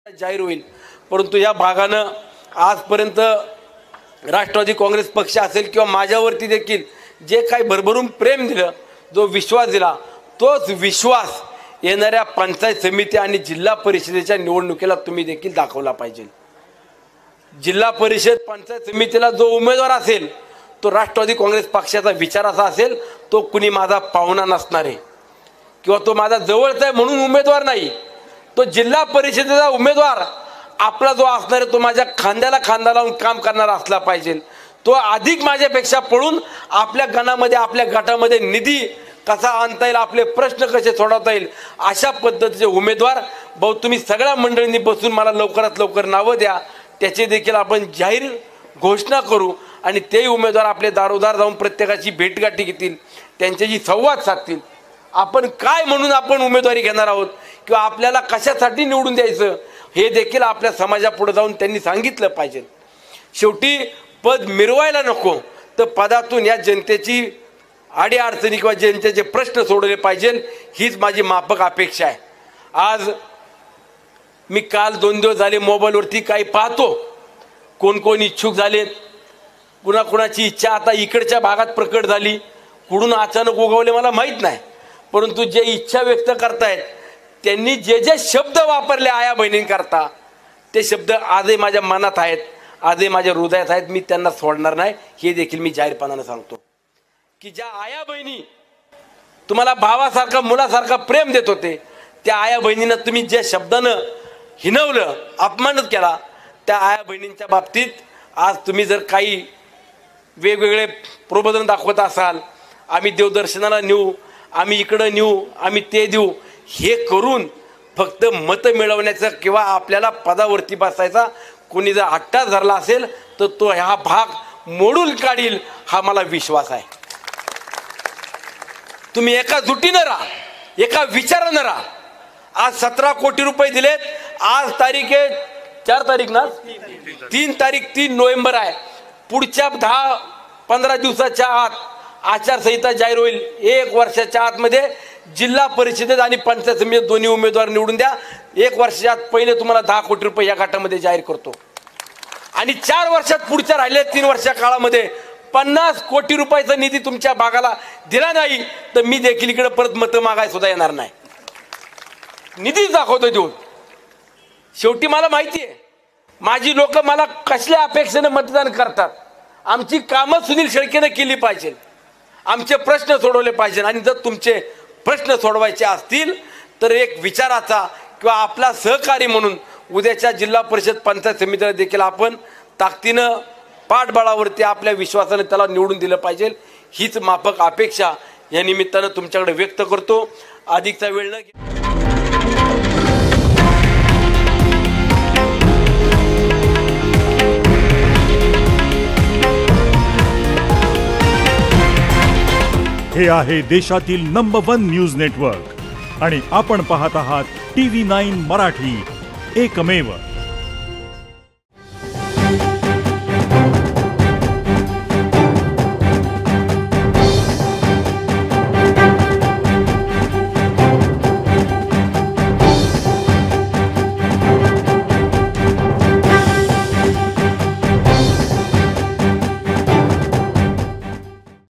जाहीर होईल। परंतु या भागानं आजपर्यंत राष्ट्रवादी काँग्रेस पक्ष असेल किंवा माझ्यावरती देखील जे काही भरभरून प्रेम दिलं, जो विश्वास दिला, तोच विश्वास येणाऱ्या पंचायत समिती आणि जिल्हा परिषदेच्या निवडणुकीला तुम्ही देखील दाखवला पाहिजे। जिल्हा परिषद पंचायत समितीला जो उमेदवार असेल तो राष्ट्रवादी काँग्रेस पक्षाचा विचाराचा असेल, तो कुणी माझा पाहुणा नसणार आहे किंवा तो माझा जवळचा आहे म्हणून उमेदवार नाही। तो जिल्हा परिषदेचा उमेदवार आपला जो असणार आहे तो माझ्या खांद्याला खांदा लावून काम करणारा असला पाहिजे। तो अधिक माझ्यापेक्षा पळून आपल्या गणामध्ये आपल्या गटामध्ये निधी कसा आणता येईल, आपले प्रश्न कसे सोडवता येईल, अशा पद्धतीचे उमेदवार भाऊ तुम्ही सगळ्या मंडळींनी बसून मला लवकरात लवकर नावं द्या, त्याचे देखील आपण जाहीर घोषणा करू आणि तेही उमेदवार आपले दारोदार जाऊन प्रत्येकाची भेटगाठी घेतील, त्यांच्याशी संवाद साधतील। आपण काय म्हणून आपण उमेदवारी घेणार आहोत किंवा आपल्याला कशासाठी निवडून द्यायचं हे देखील आपल्या समाजापुढे जाऊन त्यांनी सांगितलं पाहिजे। शेवटी पद मिरवायला नको तर पदातून या जनतेची अडीअडचणी किंवा जनतेचे प्रश्न सोडवले पाहिजे, हीच माझी माफक अपेक्षा आहे। आज मी काल 2 दिवस झाले मोबाईलवरती काही पाहतो, कोण कोण इच्छुक झालेत, कुणाकुणाची इच्छा आता इकडच्या भागात प्रकट झाली, कुठून अचानक उगवले मला माहीत नाही, परंतु जे इच्छा व्यक्त करतायत त्यांनी जे जे शब्द वापरले आया बहिणींकरता ते शब्द आजही माझ्या मनात आहेत, आजही माझ्या हृदयात आहेत। मी त्यांना सोडणार नाही हे देखील मी जाहीरपणाने सांगतो की ज्या आया बहिणी तुम्हाला भावासारखा मुलासारखा प्रेम देत होते, त्या आया बहिणींना तुम्ही ज्या शब्दानं हिनवलं, अपमानित केला, त्या आया बहिणींच्या बाबतीत आज तुम्ही जर काही वेगवेगळे प्रबोधन दाखवत असाल, आम्ही देवदर्शनाला नेऊ, आम्ही इकडं नेऊ, आम्ही ते देऊ, हे करून फक्त मत मिळवण्याचं किंवा आपल्याला पदावरती बसायचा कोणी जर हट्टाच धरला असेल तर तो हा भाग मोडून काढील हा मला विश्वास आहे। तुम्ही एका जुटीनं राहा, एका विचारानं राहा। आज 17 कोटी रुपये दिलेत, आज तारीख आहे 4 तारीख ना, 3 तारीख 3 नोव्हेंबर आहे। पुढच्या 10-15 दिवसाच्या आत आचारसंहिता जाहीर होईल। 1 वर्षाच्या आतमध्ये जिल्हा परिषदेत आणि पंचायत समितीत दोन्ही उमेदवार निवडून द्या। 1 वर्षाच्या आत पहिले तुम्हाला 10 कोटी रुपये या गटामध्ये जाहीर करतो आणि 4 वर्षात पुढच्या राहिले 3 वर्षा काळामध्ये 50 कोटी रुपयाचा निधी तुमच्या भागाला दिला नाही तर मी देखील इकडे परत मतं मागायला सुद्धा येणार नाही। निधी दाखवतो देऊन। शेवटी मला माहिती आहे माझी लोक मला कसल्या अपेक्षेने मतदान करतात। आमची कामं सुनील शेळकेने केली पाहिजे, आमचे प्रश्न सोडवले पाहिजे आणि जर तुमचे प्रश्न सोडवायचे असतील तर एक विचाराचा किंवा आपला सहकारी म्हणून उद्याच्या जिल्हा परिषद पंचायत समितीला देखील आपण ताकदीनं पाठबळावरती आपल्या विश्वासाने त्याला निवडून दिलं पाहिजे, हीच माफक अपेक्षा या निमित्तानं तुमच्याकडे व्यक्त करतो। अधिकचा वेळ न घेता हे आहे देशातील नंबर 1 न्यूज नेटवर्क आणि आपण पाहत आहात TV9 मराठी, एकमेव।